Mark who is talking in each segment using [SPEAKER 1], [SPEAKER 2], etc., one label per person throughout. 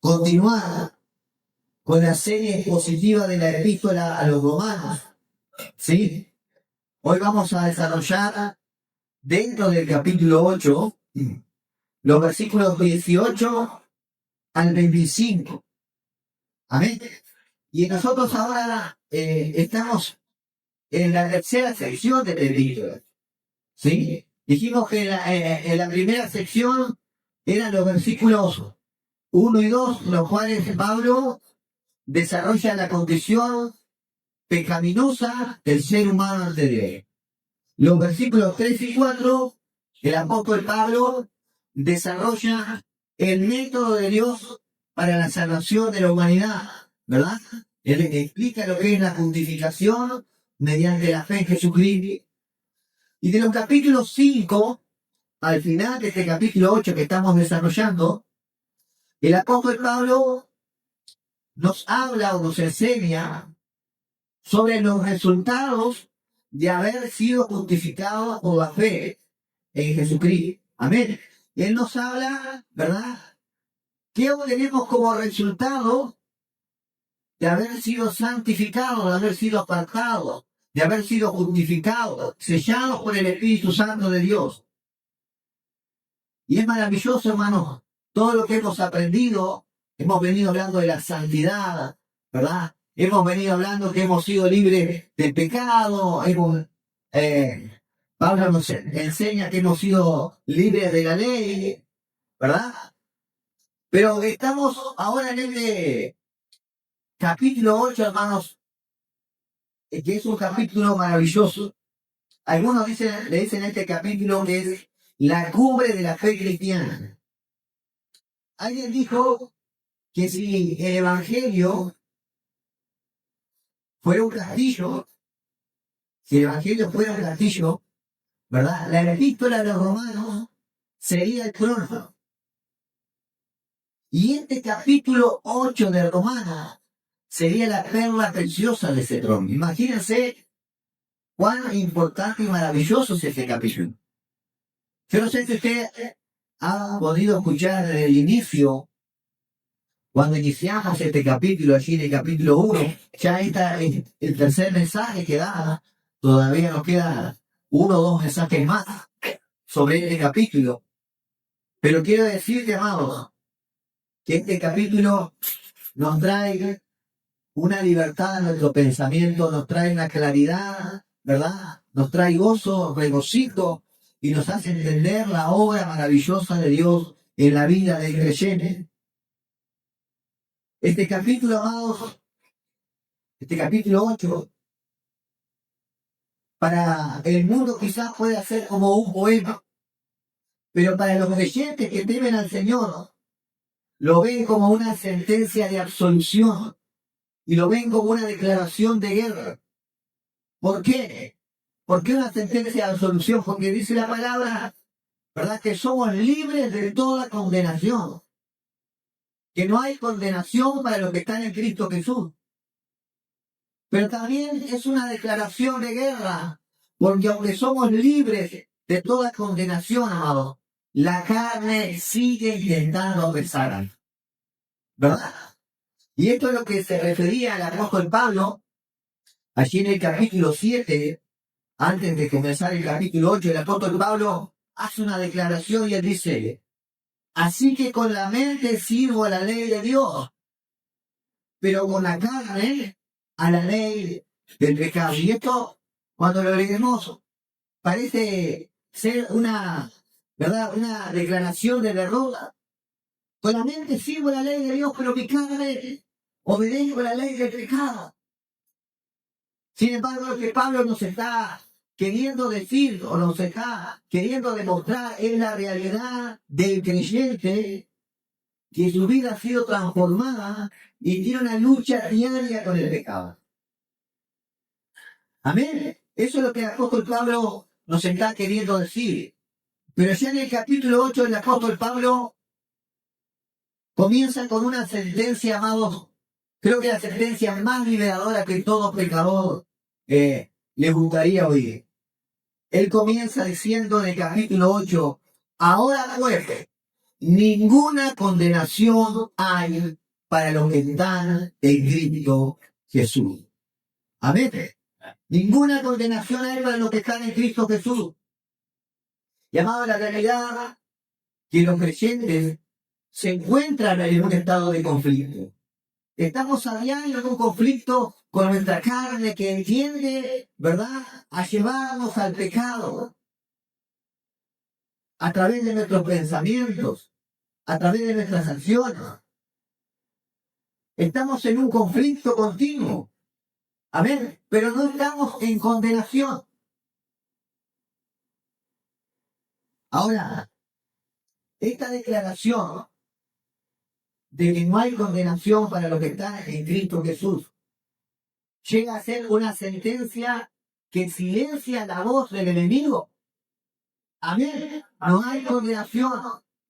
[SPEAKER 1] continuar con la serie expositiva de la epístola a los romanos. ¿Sí? Hoy vamos a desarrollar dentro del capítulo 8 los versículos 18 al 25. Amén. Y nosotros ahora estamos en la tercera sección de la epístola. ¿Sí? Dijimos que en la primera sección eran los versículos 1 y 2, los cuales Pablo desarrolla la condición pecaminosa del ser humano ante Dios. Los versículos 3 y 4, el apóstol Pablo desarrolla el método de Dios para la salvación de la humanidad, ¿verdad? Él explica lo que es la justificación mediante la fe en Jesucristo. Y de los capítulos 5 al final de este capítulo 8 que estamos desarrollando, el apóstol Pablo nos habla o nos enseña sobre los resultados de haber sido justificados por la fe en Jesucristo. Amén. Él nos habla, ¿verdad? ¿Qué obtenemos como resultado de haber sido santificados, de haber sido apartados, de haber sido justificados, sellados por el Espíritu Santo de Dios? Y es maravilloso, hermanos, todo lo que hemos aprendido. Hemos venido hablando de la santidad, ¿verdad? Hemos venido hablando que hemos sido libres del pecado. Pablo nos enseña que hemos sido libres de la ley, ¿verdad? Pero estamos ahora en el capítulo 8, hermanos, que es un capítulo maravilloso. Algunos le dicen a este capítulo que es la cumbre de la fe cristiana. Alguien dijo que si el Evangelio fuera un castillo, ¿verdad? La epístola de los romanos sería el trono. Y este capítulo 8 de Romanos sería la perla preciosa de ese trono. Imagínense cuán importante y maravilloso es este capítulo. Yo no sé si usted ha podido escuchar desde el inicio, cuando iniciamos este capítulo, allí en el capítulo 1, ya está el tercer mensaje que da. Todavía nos quedan 1 o 2 mensajes más sobre este capítulo. Pero quiero decirte, amados, que este capítulo nos trae una libertad en nuestro pensamiento, nos trae una claridad, ¿verdad? Nos trae gozo, regocijo, y nos hace entender la obra maravillosa de Dios en la vida del creyente. Este capítulo, amados, este capítulo 8, para el mundo quizás pueda ser como un poema, pero para los creyentes que temen al Señor, lo ven como una sentencia de absolución y lo ven como una declaración de guerra. ¿Por qué? ¿Por qué una sentencia de absolución? Porque dice la palabra, ¿verdad?, que somos libres de toda condenación, que no hay condenación para los que están en Cristo Jesús. Pero también es una declaración de guerra, porque aunque somos libres de toda condenación, amado, la carne sigue intentando pesar, ¿verdad? Y esto es lo que se refería al apóstol Pablo, allí en el capítulo 7, antes de comenzar el capítulo 8, el apóstol Pablo hace una declaración y él dice, así que con la mente sirvo a la ley de Dios, pero con la carne a la ley del pecado. Y esto, cuando lo leemos, parece ser ¿verdad?, una declaración de derrota. Con la mente sirvo a la ley de Dios, pero mi carne obedezco a la ley del pecado. Sin embargo, lo que Pablo nos está queriendo decir o nos está queriendo demostrar es la realidad del creyente, que su vida ha sido transformada y tiene una lucha diaria con el pecado. Amén. Eso es lo que el apóstol Pablo nos está queriendo decir. Pero ya en el capítulo 8 el apóstol Pablo comienza con una sentencia, amados, creo que la sentencia más liberadora que todo pecador le gustaría oír. Él comienza diciendo en el capítulo 8, ahora pues, ninguna condenación hay para los que están en Cristo Jesús. Amén. Ninguna condenación hay para los que están en Cristo Jesús. Llamado la realidad que los creyentes se encuentran en un estado de conflicto. Estamos a diario en un conflicto con nuestra carne que entiende, ¿verdad?, a llevarnos al pecado a través de nuestros pensamientos, a través de nuestras acciones. Estamos en un conflicto continuo. Amén. Pero no estamos en condenación. Ahora, esta declaración de que no hay condenación para los que están en Cristo Jesús llega a ser una sentencia que silencia la voz del enemigo. Amén. No hay condenación.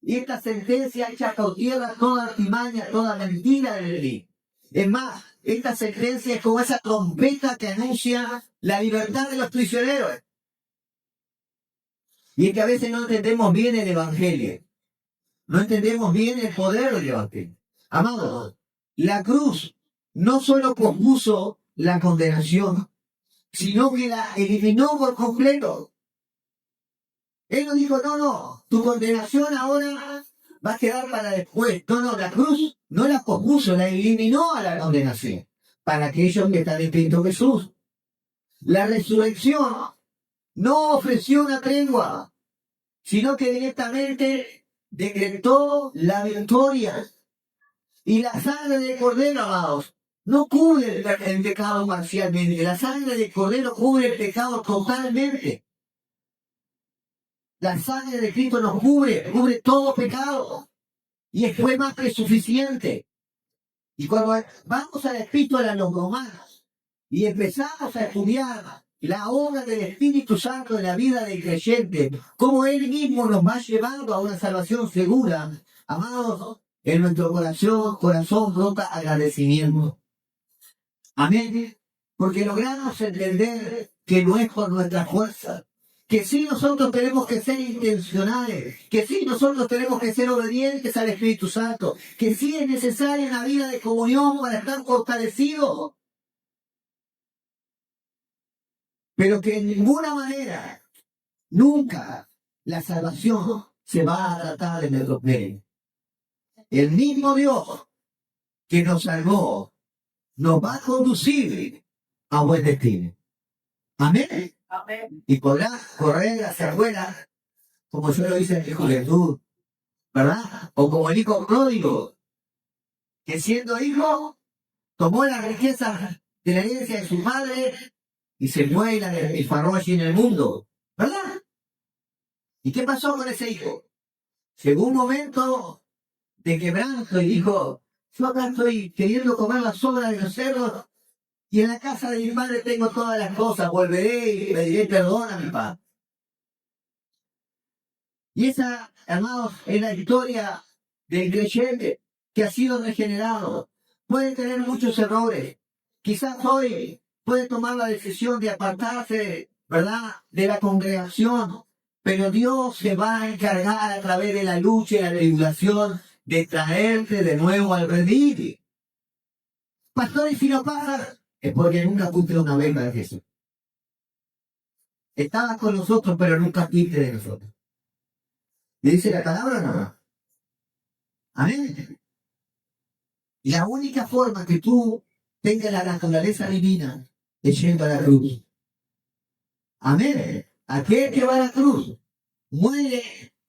[SPEAKER 1] Y esta sentencia echa por tierra toda artimaña, toda mentira del enemigo. Es más, esta sentencia es como esa trompeta que anuncia la libertad de los prisioneros. Y es que a veces no entendemos bien el Evangelio. No entendemos bien el poder del Evangelio. Amados, la cruz no solo pospuso la condenación, sino que la eliminó por completo. Él no dijo, no, tu condenación ahora va a quedar para después. No, la cruz no la pospuso, la eliminó a la condenación para aquellos que están en Cristo Jesús. La resurrección no ofreció una tregua, sino que directamente decretó la victoria. Y la sangre de Cordero, amados, no cubre el pecado parcialmente. La sangre de Cordero cubre el pecado totalmente. La sangre de Cristo nos cubre todo pecado. Y fue más que suficiente. Y cuando vamos a la epístola a los romanos y empezamos a estudiar la obra del Espíritu Santo en la vida del creyente, cómo Él mismo nos va llevando a una salvación segura, amados, en nuestro corazón brota agradecimiento. Amén. Porque logramos entender que no es por nuestra fuerza, que sí nosotros tenemos que ser intencionales, que sí nosotros tenemos que ser obedientes al Espíritu Santo, que sí es necesaria una vida de comunión para estar fortalecidos, pero que en ninguna manera, nunca, la salvación se va a tratar de nuestros méritos. El mismo Dios que nos salvó nos va a conducir a buen destino. Amén. Amén. Y podrá correr hacia afuera, como yo lo hice en mi juventud, ¿verdad? O como el hijo pródigo, que siendo hijo, tomó las riquezas de la herencia de su padre y se fue y la despilfarró allí en el mundo, ¿verdad? ¿Y qué pasó con ese hijo? Llegó un momento de quebranto y dijo, yo acá estoy queriendo comer las sobras de los cerdos y en la casa de mi padre tengo todas las cosas, volveré y pediré perdón a mi padre. Y esa, hermanos, es la historia del creyente que ha sido regenerado. Puede tener muchos errores. Quizás hoy puede tomar la decisión de apartarse, ¿verdad?, de la congregación. Pero Dios se va a encargar a través de la lucha y la tribulación de traerte de nuevo al redil. Pastor, y si no pasa, es porque nunca fuiste una venda de Jesús. Estabas con nosotros, pero nunca fuiste de nosotros. ¿Le dice la palabra o no? Amén. Y la única forma que tú tengas la naturaleza divina es yendo a la cruz. Amén. Aquel que va a la cruz muere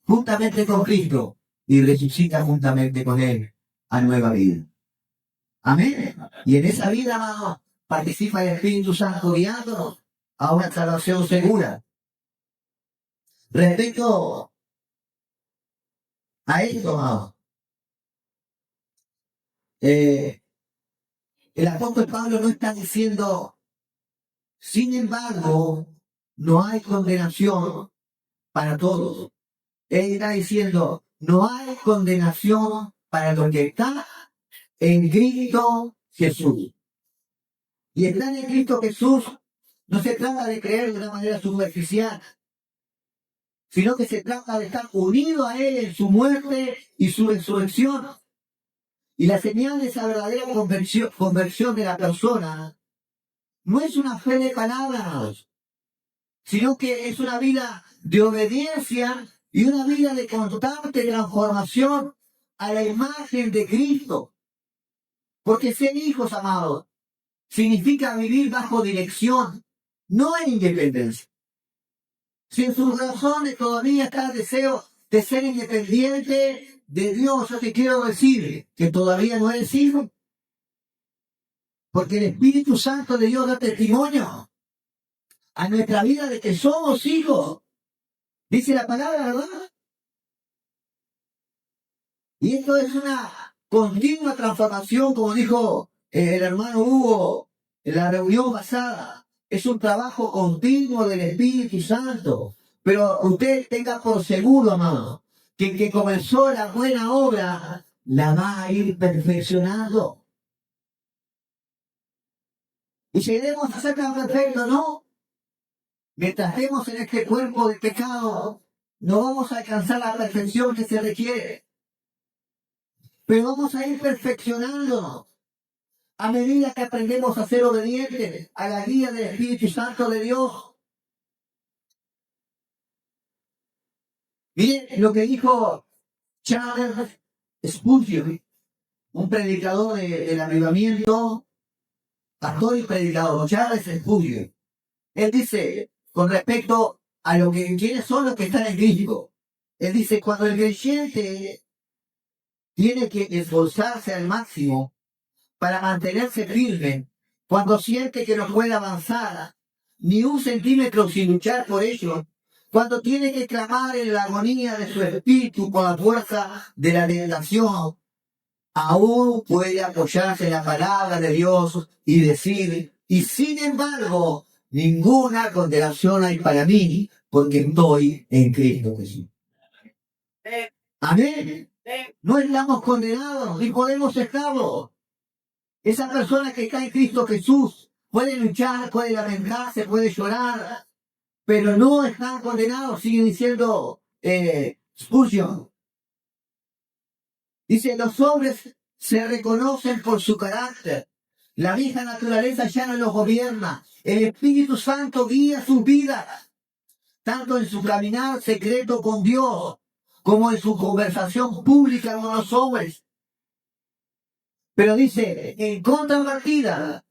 [SPEAKER 1] juntamente con Cristo y resucita juntamente con Él a nueva vida. Amén. Y en esa vida, amado, participa el Espíritu Santo guiándonos a una salvación segura. Respecto a esto, amado, el apóstol Pablo no está diciendo, sin embargo, no hay condenación para todos. Él está diciendo, no hay condenación para los que están en Cristo Jesús. Y estar en Cristo Jesús no se trata de creer de una manera superficial, sino que se trata de estar unido a Él en su muerte y su resurrección. Y la señal de esa verdadera conversión de la persona no es una fe de palabras, sino que es una vida de obediencia y una vida de constante transformación a la imagen de Cristo. Porque ser hijos, amados, significa vivir bajo dirección, no en independencia. Si en sus razones todavía está el deseo de ser independiente de Dios, yo te quiero decir que todavía no eres hijo. Porque el Espíritu Santo de Dios da testimonio a nuestra vida de que somos hijos. Dice la palabra, ¿verdad? Y esto es una continua transformación, como dijo el hermano Hugo en la reunión pasada. Es un trabajo continuo del Espíritu Santo. Pero usted tenga por seguro, amado, que el que comenzó la buena obra la va a ir perfeccionando. Y seguiremos a ser tan perfectos, ¿no? Mientras estemos en este cuerpo de pecado, no vamos a alcanzar la perfección que se requiere. Pero vamos a ir perfeccionándonos a medida que aprendemos a ser obedientes a la guía del Espíritu Santo de Dios. Miren lo que dijo Charles Spurgeon, un predicador del avivamiento, pastor y predicador, Charles Spurgeon. Él dice, con respecto a lo que quiénes son los que están en Cristo, él dice, cuando el creyente tiene que esforzarse al máximo para mantenerse firme, cuando siente que no puede avanzar ni un centímetro sin luchar por ello, cuando tiene que clamar en la agonía de su espíritu con la fuerza de la tentación, aún puede apoyarse en la palabra de Dios y decir, y sin embargo, ninguna condenación hay para mí, porque estoy en Cristo Jesús. Amén. No estamos condenados, ni podemos estarlo. Esa persona que está en Cristo Jesús puede luchar, puede lamentarse, puede llorar, pero no están condenados, sigue diciendo Spurgeon. Dice, los hombres se reconocen por su carácter. La vieja naturaleza ya no los gobierna. El Espíritu Santo guía sus vidas, tanto en su caminar secreto con Dios, como en su conversación pública con los hombres. Pero dice, en contrapartida,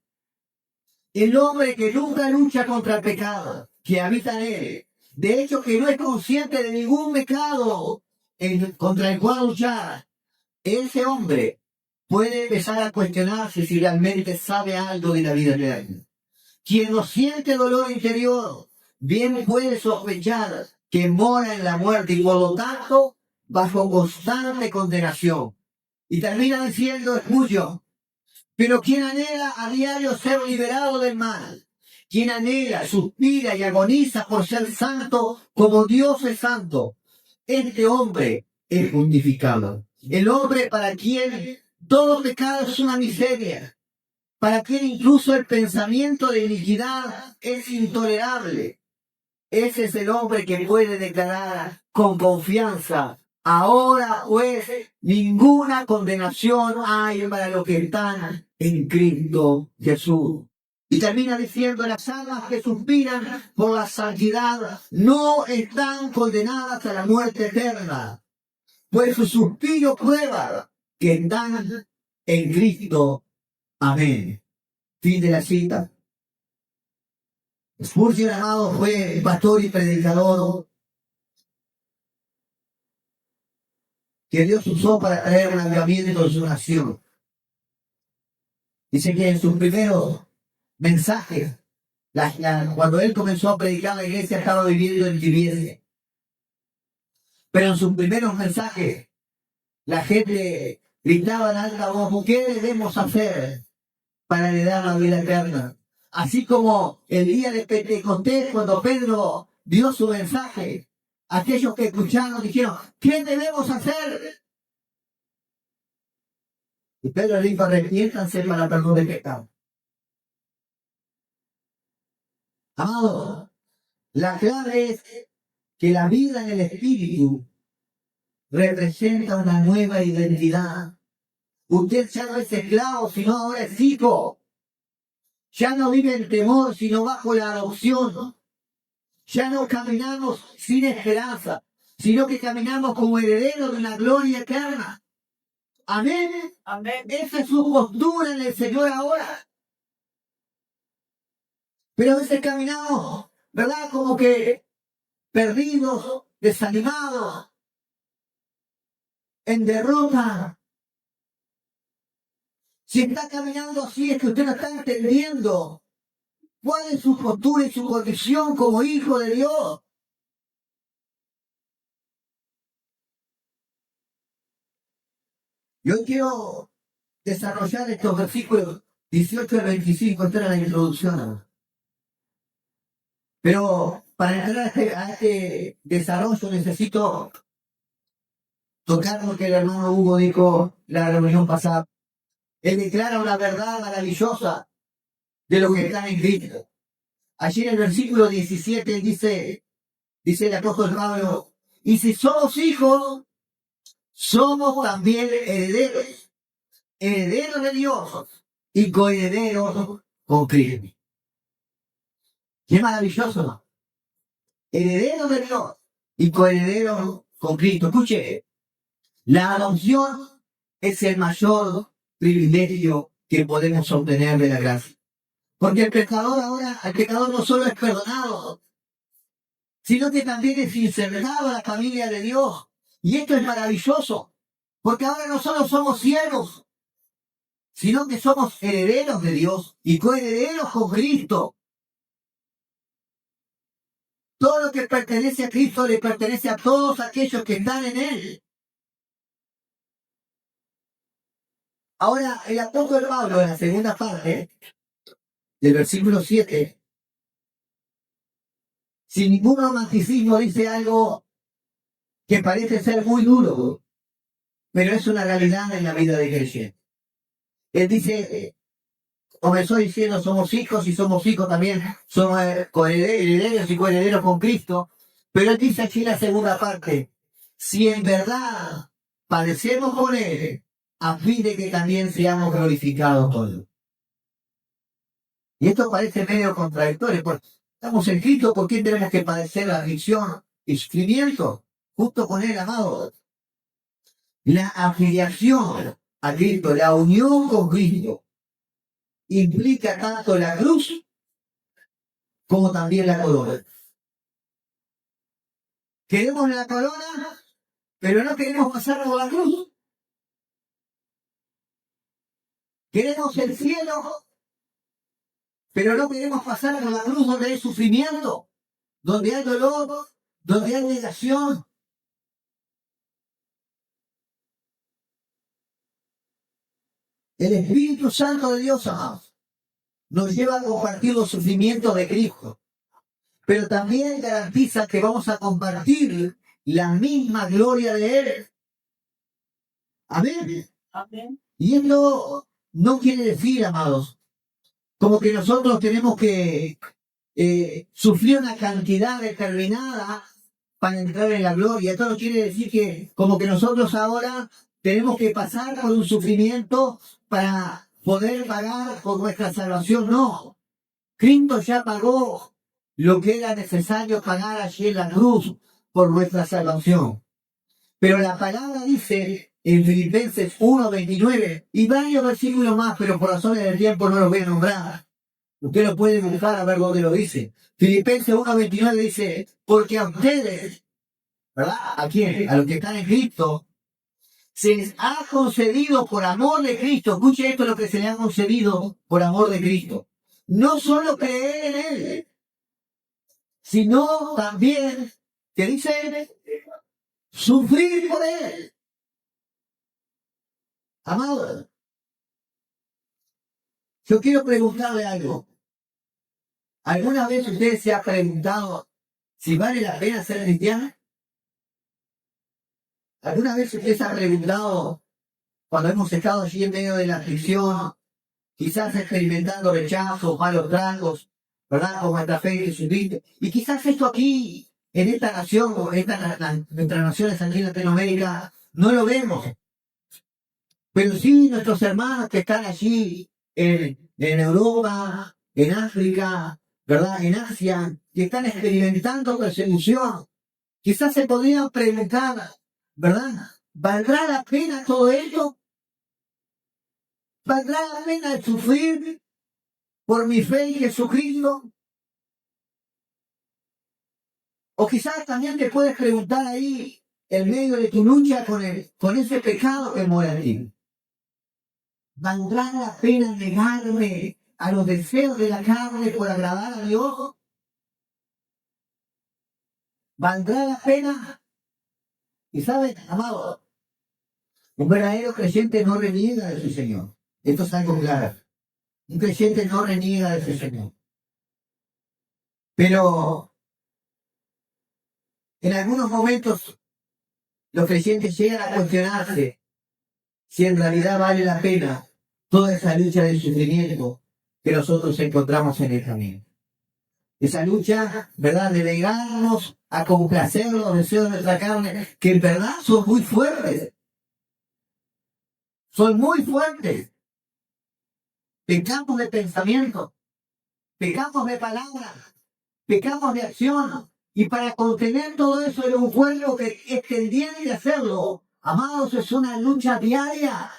[SPEAKER 1] el hombre que nunca lucha contra el pecado, que habita en él, de hecho que no es consciente de ningún pecado contra el cual luchar, ese hombre puede empezar a cuestionarse si realmente sabe algo de la vida real. Quien no siente dolor interior, bien puede sospechar que mora en la muerte y por lo tanto bajo constante condenación. Y termina diciendo Spurgeon, pero quien anhela a diario ser liberado del mal, quien anhela, suspira y agoniza por ser santo como Dios es santo, este hombre es justificado. El hombre para quien todo pecado es una miseria, para quien incluso el pensamiento de iniquidad es intolerable. Ese es el hombre que puede declarar con confianza, ahora pues ninguna condenación hay para los que están en Cristo Jesús. Y termina diciendo, las almas que suspiran por la santidad no están condenadas a la muerte eterna, pues su suspiro prueba que están en Cristo. Amén. Fin de la cita. Spurgeon, amado, fue pastor y predicador que Dios usó para traer un avivamiento en su nación. Dice que en sus primeros mensajes, cuando él comenzó a predicar, la iglesia estaba viviendo en tinieblas. Pero en sus primeros mensajes, la gente gritaba en alta voz, ¿qué debemos hacer para heredar la vida eterna? Así como el día de Pentecostés, cuando Pedro dio su mensaje, aquellos que escucharon dijeron, ¿qué debemos hacer? Y Pedro le dijo, arrepiéntanse para perdón de pecado. Amado, la clave es que la vida en el Espíritu representa una nueva identidad. Usted ya no es esclavo, sino ahora es hijo. Ya no vive en temor, sino bajo la adopción. Ya no caminamos sin esperanza, sino que caminamos como herederos de una gloria eterna. Amén.
[SPEAKER 2] Amén.
[SPEAKER 1] Esa es su postura en el Señor ahora. Pero a veces caminamos, ¿verdad? Como que perdidos, desanimados, en derrota. Si está caminando así es que usted no está entendiendo cuál es su postura y su condición como hijo de Dios. Yo quiero desarrollar estos versículos 18 al 25, esta era la introducción. Pero para entrar a este desarrollo necesito tocar lo que el hermano Hugo dijo la reunión pasada. Él declara una verdad maravillosa de lo que está en Cristo. Allí en el versículo 17 dice el apóstol Pablo, y si somos hijos, somos también herederos, herederos de Dios y coherederos con Cristo. Qué maravilloso, ¿no? Herederos de Dios y coherederos con Cristo. Escuche, la adopción es el mayor privilegio que podemos obtener de la gracia. Porque el pecador no solo es perdonado, sino que también es insertado a la familia de Dios. Y esto es maravilloso, porque ahora no solo somos siervos, sino que somos herederos de Dios y coherederos con Cristo. Todo lo que pertenece a Cristo le pertenece a todos aquellos que están en Él. Ahora, el apóstol Pablo, en la segunda parte del versículo 7, sin ningún romanticismo dice algo que parece ser muy duro, pero es una realidad en la vida de creyente. Él dice, comenzó diciendo, somos hijos y somos hijos también, somos herederos y coherederos con Cristo, pero él dice aquí en la segunda parte, si en verdad padecemos con Él, a fin de que también seamos glorificados por Él. Y esto parece medio contradictorio, porque estamos en Cristo, ¿por qué tenemos que padecer la aflicción y sufrimiento? Justo con Él, amado. La afiliación a Cristo, la unión con Cristo, implica tanto la cruz como también la corona. Queremos la corona, pero no queremos pasar por la cruz. Queremos el cielo, pero no queremos pasar por la cruz donde hay sufrimiento, donde hay dolor, donde hay negación. El Espíritu Santo de Dios, amados, nos lleva a compartir los sufrimientos de Cristo, pero también garantiza que vamos a compartir la misma gloria de Él. Amén.
[SPEAKER 2] Amén.
[SPEAKER 1] Y esto no quiere decir, amados, como que nosotros tenemos que sufrir una cantidad determinada para entrar en la gloria. Esto no quiere decir que como que nosotros ahora tenemos que pasar por un sufrimiento para poder pagar por nuestra salvación. No. Cristo ya pagó lo que era necesario pagar allí en la cruz por nuestra salvación. Pero la palabra dice en Filipenses 1:29 y varios versículos más, pero por razones del tiempo no los voy a nombrar. Usted lo puede buscar a ver dónde lo dice. Filipenses 1:29 dice, porque a ustedes, ¿verdad? ¿A quién? A los que están en Cristo, se les ha concedido por amor de Cristo. Escuche esto, lo que se le ha concedido por amor de Cristo. No solo creer en Él, sino también, ¿qué dice? Sufrir por Él. Amado, yo quiero preguntarle algo. ¿Alguna vez usted se ha preguntado si vale la pena ser cristiano? ¿Alguna vez usted se ha preguntado, cuando hemos estado allí en medio de la aflicción, quizás experimentando rechazo, malos tratos, ¿verdad? Con nuestra fe en Jesucristo, y quizás esto aquí en esta nación, o nuestras naciones aquí en Latinoamérica, no lo vemos. Pero sí nuestros hermanos que están allí en Europa, en África, ¿verdad? En Asia, que están experimentando persecución. Quizás se podrían preguntar, ¿verdad? ¿Valdrá la pena todo esto? ¿Valdrá la pena sufrir por mi fe en Jesucristo? O quizás también te puedes preguntar ahí, en medio de tu lucha con ese pecado que mora en ti. ¿Valdrá la pena negarme a los deseos de la carne por agradar a Dios? ¿Valdrá la pena? Y saben, amado, un verdadero creyente no reniega de su Señor. Esto es algo claro. Un creyente no reniega de su Señor. Pero en algunos momentos los creyentes llegan a cuestionarse si en realidad vale la pena toda esa lucha de sufrimiento que nosotros encontramos en el camino. Esa lucha, ¿verdad?, de negarnos a complacer los deseos de nuestra carne, que en verdad son muy fuertes. Son muy fuertes. Pecamos de pensamiento, pecamos de palabra, pecamos de acción. Y para contener todo eso en un cuerpo que es tendiente de hacerlo, amados, es una lucha diaria.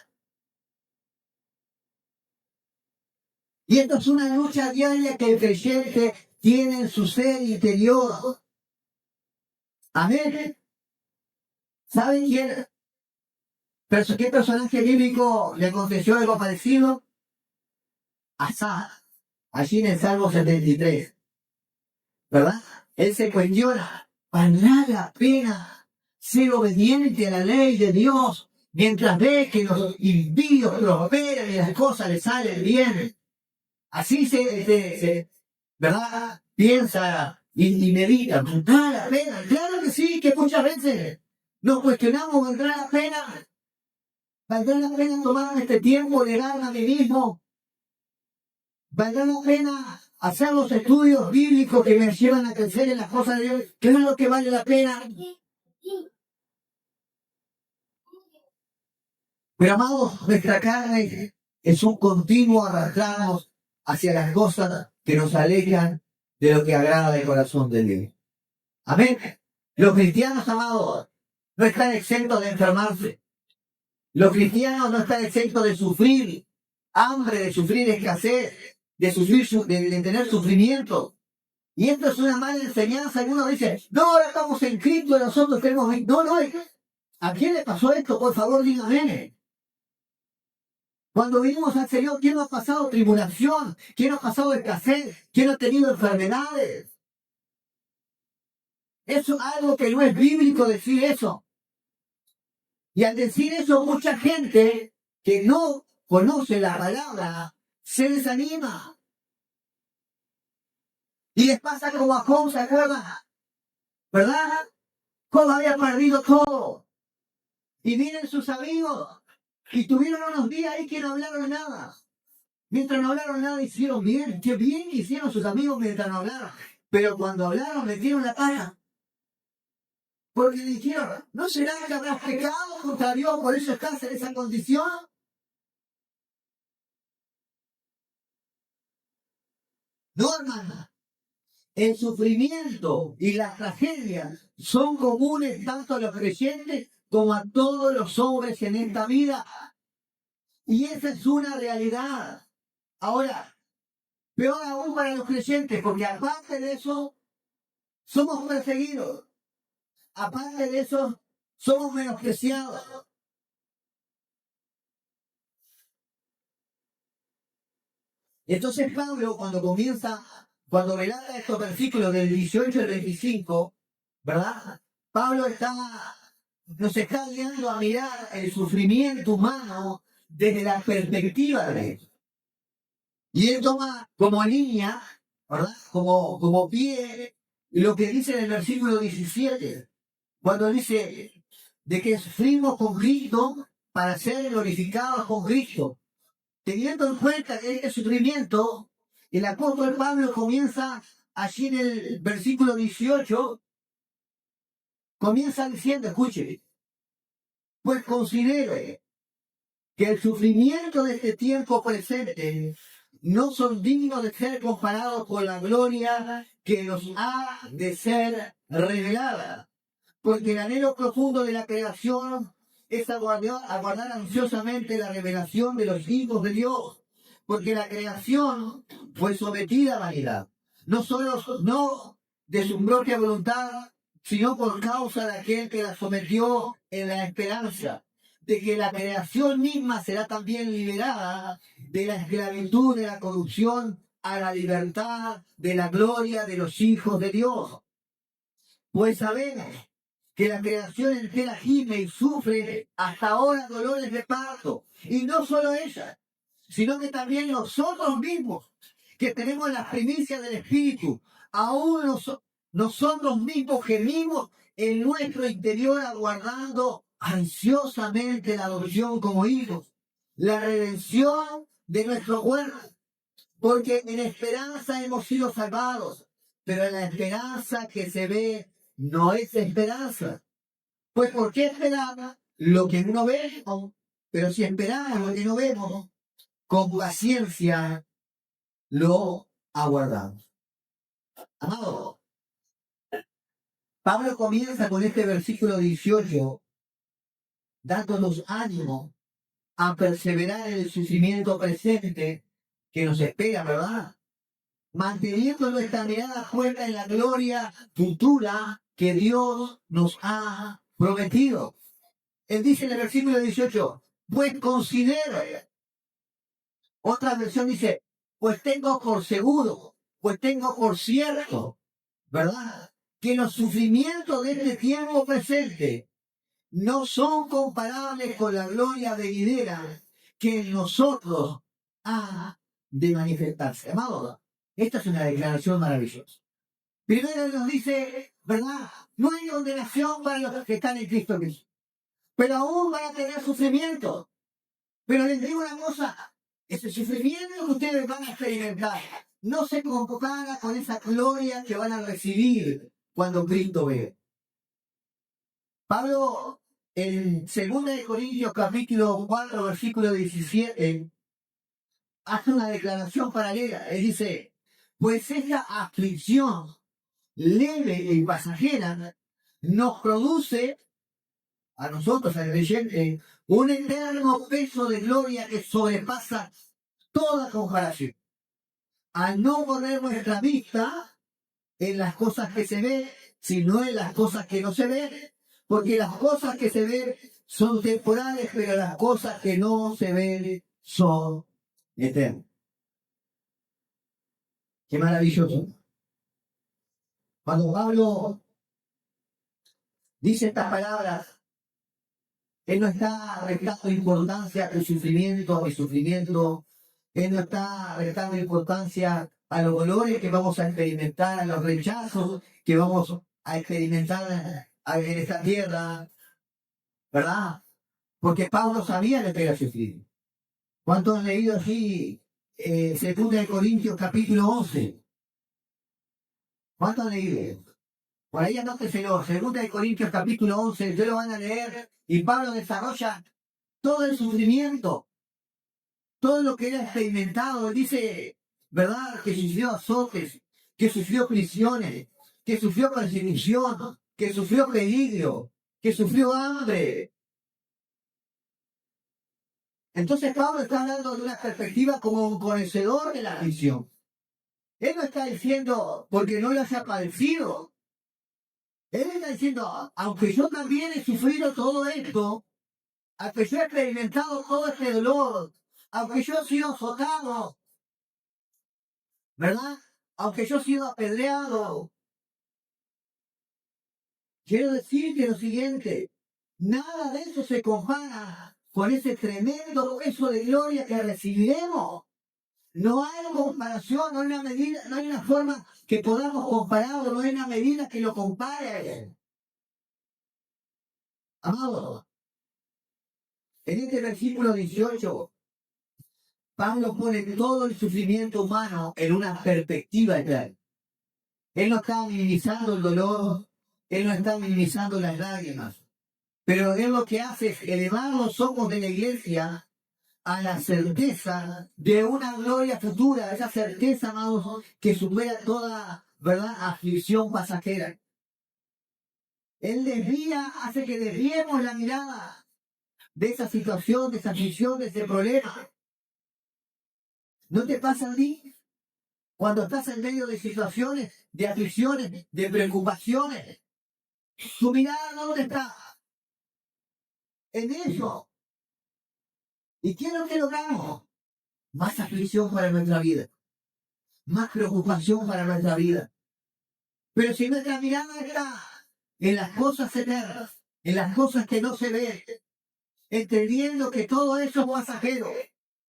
[SPEAKER 1] Y esto es una lucha diaria que el creyente tiene en su ser interior. Amén. ¿Saben quién? ¿Qué personaje bíblico le aconteció algo parecido? Asaf, allí en el Salmo 73. ¿Verdad? Él se cuestiona, ¿valdrá la pena ser obediente a la ley de Dios mientras ve que los impíos prosperan y las cosas les salen bien? Así ¿verdad? Piensa y medita, ¿valdrá la pena? Claro que sí, que muchas veces nos cuestionamos, ¿valdrá la pena? ¿Valdrá la pena tomarme este tiempo, negarme a mí mismo? ¿Valdrá la pena hacer los estudios bíblicos que me llevan a crecer en las cosas de Dios? ¿Qué es lo que vale la pena? Pero amados, nuestra carne es un continuo arrastrarnos hacia las cosas que nos alejan de lo que agrada el corazón de Dios. Amén. Los cristianos, amados, no están exentos de enfermarse. Los cristianos no están exentos de sufrir hambre, de sufrir escasez, de tener sufrimiento. Y esto es una mala enseñanza. Algunos dicen, no, ahora estamos en Cristo y nosotros tenemos... No. ¿A quién le pasó esto? Por favor, dígame. Cuando vinimos al Señor, ¿quién no ha pasado tribulación? ¿Quién no ha pasado escasez? ¿Quién no ha tenido enfermedades? Eso es algo que no es bíblico decir eso. Y al decir eso, mucha gente que no conoce la palabra se desanima. Y les pasa como a Job, ¿se acuerdan? ¿Verdad? Job había perdido todo. Y vienen sus amigos y tuvieron unos días ahí que no hablaron nada. Mientras no hablaron nada, hicieron bien. Qué bien que hicieron sus amigos mientras no hablaron. Pero cuando hablaron, metieron la cara. Porque dijeron, ¿no será que habrás pecado contra Dios, por eso estás en esa condición? No, hermana. El sufrimiento y las tragedias son comunes tanto a los creyentes como a todos los hombres en esta vida. Y esa es una realidad. Ahora, peor aún para los creyentes, porque aparte de eso, somos perseguidos. Aparte de eso, somos menospreciados. Entonces Pablo, cuando relata estos versículos del 18 al 25, ¿verdad? Pablo nos está guiando a mirar el sufrimiento humano desde la perspectiva de Dios. Y él toma como línea, ¿verdad? Como pie lo que dice en el versículo 17, cuando dice de que sufrimos con Cristo para ser glorificados con Cristo. Teniendo en cuenta que este sufrimiento, el apóstol Pablo comienza allí en el versículo 18 Comienza diciendo, escuche, pues considere que el sufrimiento de este tiempo presente no son dignos de ser comparados con la gloria que nos ha de ser revelada. Porque el anhelo profundo de la creación es aguardar ansiosamente la revelación de los hijos de Dios. Porque la creación fue sometida a vanidad. No de su propia voluntad, sino por causa de aquel que la sometió en la esperanza de que la creación misma será también liberada de la esclavitud, de la corrupción, a la libertad de la gloria de los hijos de Dios. Pues sabemos que la creación entera gime y sufre hasta ahora dolores de parto. Y no solo ella, sino que también nosotros mismos, que tenemos las primicias del Espíritu, aún nosotros mismos gemimos en nuestro interior aguardando ansiosamente la adopción como hijos, la redención de nuestro cuerpo, porque en esperanza hemos sido salvados, pero en la esperanza que se ve no es esperanza. Pues ¿por qué esperar lo que no vemos? Pero si esperamos lo que no vemos, con paciencia lo aguardamos. Amado, Pablo comienza con este versículo 18, dándonos ánimo a perseverar en el sufrimiento presente que nos espera, ¿verdad? Manteniendo nuestra mirada puesta en la gloria futura que Dios nos ha prometido. Él dice en el versículo 18, pues considero, otra versión dice, pues tengo por seguro, pues tengo por cierto, ¿verdad? Que los sufrimientos de este tiempo presente no son comparables con la gloria venidera que en nosotros ha de manifestarse. Amado, esta es una declaración maravillosa. Primero nos dice, ¿verdad? No hay condenación para los que están en Cristo Jesús, pero aún van a tener sufrimiento. Pero les digo una cosa, ese sufrimiento que ustedes van a experimentar no se compara con esa gloria que van a recibir cuando Cristo venga. Pablo, en 2 Corintios capítulo 4, versículo 17, hace una declaración paralela. Él dice, pues esta aflicción leve y pasajera nos produce a nosotros, al creyente, un eterno peso de gloria que sobrepasa toda comparación. Al no poner nuestra vista en las cosas que se ven, sino en las cosas que no se ven, porque las cosas que se ven son temporales, pero las cosas que no se ven son eternas. Qué maravilloso. Cuando Pablo dice estas palabras, él no está restando importancia al sufrimiento, él no está restando importancia a los dolores que vamos a experimentar, a los rechazos que vamos a experimentar en esta tierra, ¿verdad? Porque Pablo sabía lo que era sufrir. ¿Cuántos han leído así 2 Corintios capítulo 11? ¿Cuántos han leído? Por ahí anóteselo, 2 Corintios capítulo 11, ustedes lo van a leer y Pablo desarrolla todo el sufrimiento, todo lo que él ha experimentado. Él dice, ¿verdad? Que sufrió azotes, que sufrió prisiones, que sufrió persecución, que sufrió peligro, que sufrió hambre. Entonces Pablo está hablando de una perspectiva como un conocedor de la aflicción. Él no está diciendo porque no lo haya padecido. Él está diciendo, aunque yo también he sufrido todo esto, aunque yo he experimentado todo este dolor, aunque yo he sido azotado, ¿verdad? Aunque yo he sido apedreado, quiero decirte lo siguiente, nada de eso se compara con ese tremendo peso de gloria que recibiremos. No hay comparación, no hay una medida, no hay una forma que podamos compararlo, no hay una medida que lo compare. Amado, en este versículo 18, Pablo pone todo el sufrimiento humano en una perspectiva eterna. Él no está minimizando el dolor, Él no está minimizando las lágrimas. Pero Él lo que hace es elevar los ojos de la iglesia a la certeza de una gloria futura, esa certeza, amados, que supera toda, ¿verdad?, aflicción pasajera. Él desvía, hace que desviemos la mirada de esa situación, de esa aflicción, de ese problema. ¿No te pasa a ti? Cuando estás en medio de situaciones, de aflicciones, de preocupaciones, tu mirada ¿dónde está? En eso. ¿Y qué es lo que logramos? Más aflicción para nuestra vida, más preocupación para nuestra vida. Pero si nuestra mirada está en las cosas eternas, en las cosas que no se ven, entendiendo que todo eso es pasajero,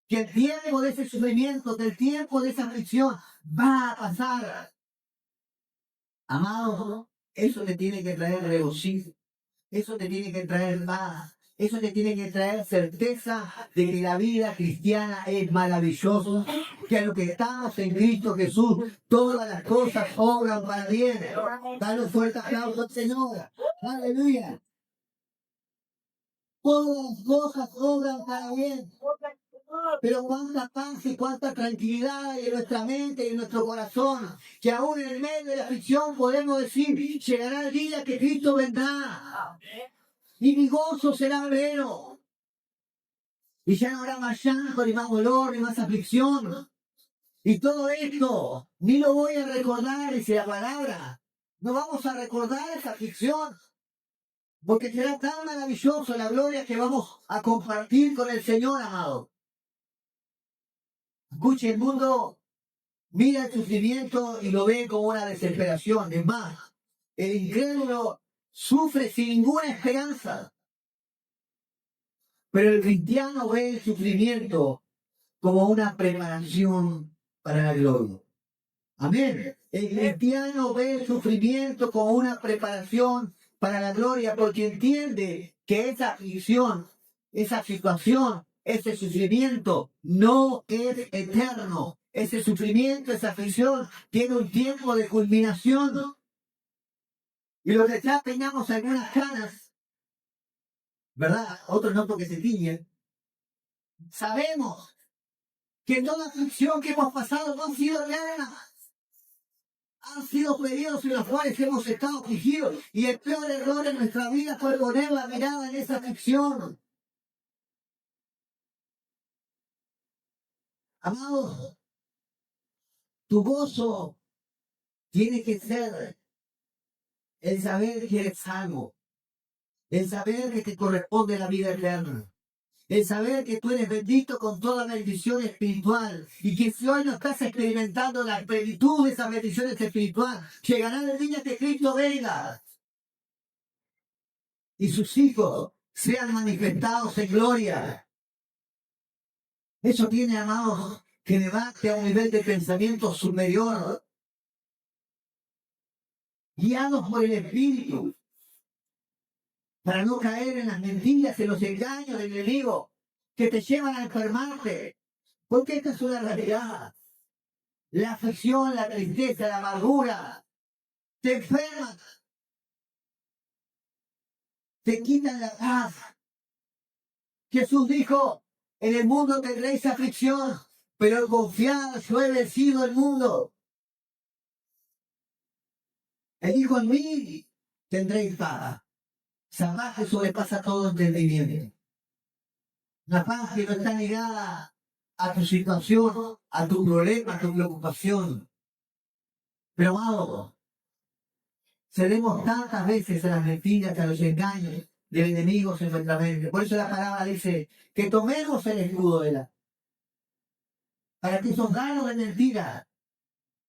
[SPEAKER 1] que el tiempo de ese sufrimiento, que el tiempo de esa aflicción va a pasar. Amado, eso te tiene que traer regocijo, eso te tiene que traer paz, eso te tiene que traer certeza de que la vida cristiana es maravillosa, que a lo que estamos en Cristo Jesús, todas las cosas obran para bien. Dale un fuerte aplauso al Señor. Aleluya. Todas las cosas obran para bien. Pero cuánta paz y cuánta tranquilidad hay en nuestra mente y en nuestro corazón, que aún en medio de la aflicción podemos decir, llegará el día que Cristo vendrá. Y mi gozo será pleno. Y ya no habrá más llanto, ni más dolor, ni más aflicción. Y todo esto, ni lo voy a recordar, dice la palabra. No vamos a recordar esa aflicción. Porque será tan maravilloso la gloria que vamos a compartir con el Señor, amado. Escuche, el mundo mira el sufrimiento y lo ve como una desesperación. Es más, el incrédulo sufre sin ninguna esperanza. Pero el cristiano ve el sufrimiento como una preparación para la gloria. Amén. El cristiano ve el sufrimiento como una preparación para la gloria porque entiende que esa aflicción, esa situación, ese sufrimiento no es eterno. Ese sufrimiento, esa aflicción tiene un tiempo de culminación. Y los que ya tengamos algunas canas, ¿verdad? Otros no porque se tiñen. Sabemos que toda aflicción que hemos pasado no ha sido eterna. Han sido periodos en los cuales hemos estado afligidos y el peor error en nuestra vida fue poner la mirada en esa aflicción. Amados, tu gozo tiene que ser el saber que eres salvo, el saber que te corresponde la vida eterna, el saber que tú eres bendito con toda bendición espiritual y que si hoy no estás experimentando la plenitud de esas bendiciones espirituales, llegará el día que Cristo venga y sus hijos sean manifestados en gloria. Eso tiene, amados, que levante a un nivel de pensamiento superior, guiados por el Espíritu, para no caer en las mentiras, en los engaños del enemigo, que te llevan a enfermarte. Porque esta es una realidad. La aflicción, la tristeza, la amargura, te enferman, te quitan la paz. Jesús dijo, en el mundo tendréis aflicción, pero confiad, yo he vencido el mundo. Él dijo, en mí tendréis paz. Esa paz que sobrepasa todo entendimiento. La paz que no está ligada a tu situación, a tu problema, a tu preocupación. Pero amado, cedemos tantas veces a las mentiras, a los engaños del enemigo en nuestra mente. Por eso la palabra dice que tomemos el escudo de la, para que esos ganos de mentiras,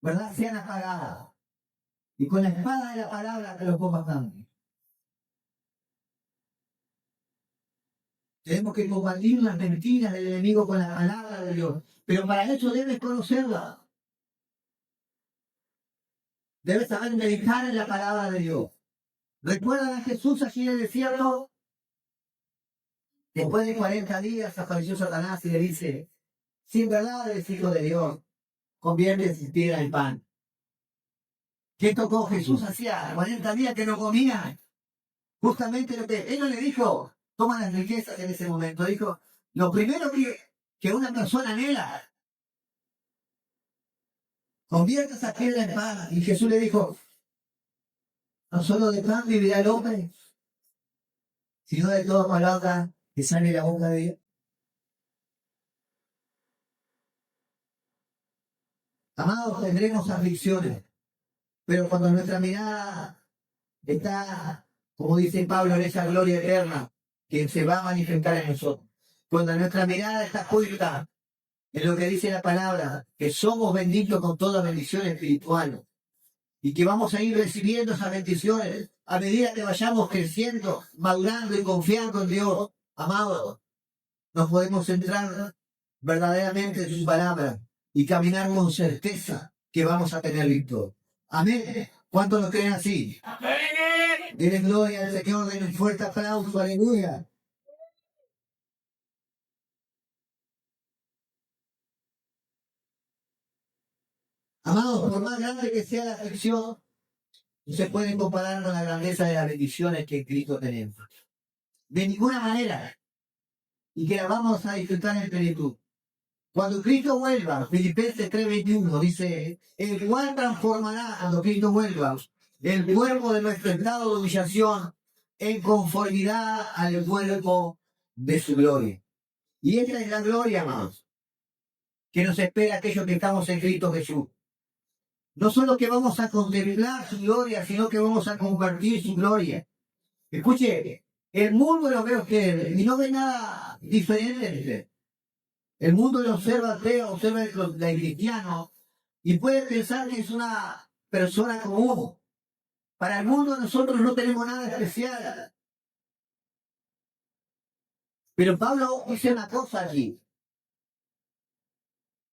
[SPEAKER 1] ¿verdad?, sean apagados. Y con la espada de la palabra que los combatamos. Tenemos que combatir las mentiras del enemigo con la palabra de Dios. Pero para eso debes conocerla. Debes saber meditar en la palabra de Dios. ¿Recuerdan a Jesús allí en el desierto? Después de 40 días apareció Satanás y le dice, si en verdad eres hijo de Dios, convierte en piedra en pan. ¿Qué tocó Jesús? Hacía 40 días que no comía. Justamente lo que él no le dijo, toma las riquezas en ese momento. Dijo, lo primero que una persona anhela, convierta esa piedra en pan. Y Jesús le dijo, no solo de pan vivirá el hombre, sino de toda palabra que sale de la boca de Dios. Amados, tendremos aflicciones, pero cuando nuestra mirada está, como dice Pablo, en esa gloria eterna que se va a manifestar en nosotros, cuando nuestra mirada está puesta en lo que dice la palabra, que somos benditos con toda bendición espiritual y que vamos a ir recibiendo esas bendiciones a medida que vayamos creciendo, madurando y confiando en Dios, amados, nos podemos centrar verdaderamente en su palabra y caminar con certeza que vamos a tener victoria. Amén. ¿Cuántos lo creen así? Amén. Denle gloria al Señor, den un fuerte aplauso, aleluya. Amados, por más grande que sea la aflicción, no se puede comparar con la grandeza de las bendiciones que en Cristo tenemos. De ninguna manera. Y que las vamos a disfrutar en plenitud. Cuando Cristo vuelva, Filipenses 3:21 dice, el cual transformará cuando Cristo vuelva el cuerpo de nuestro estado de humillación en conformidad al cuerpo de su gloria. Y esta es la gloria, amados, que nos espera aquellos que estamos en Cristo Jesús. No solo que vamos a contemplar su gloria, sino que vamos a compartir su gloria. Escuche, el mundo lo ve a usted y no ve nada diferente de usted. El mundo lo observa ateo, observa el cristiano y puede pensar que es una persona común. Para el mundo nosotros no tenemos nada especial. Pero Pablo dice una cosa allí,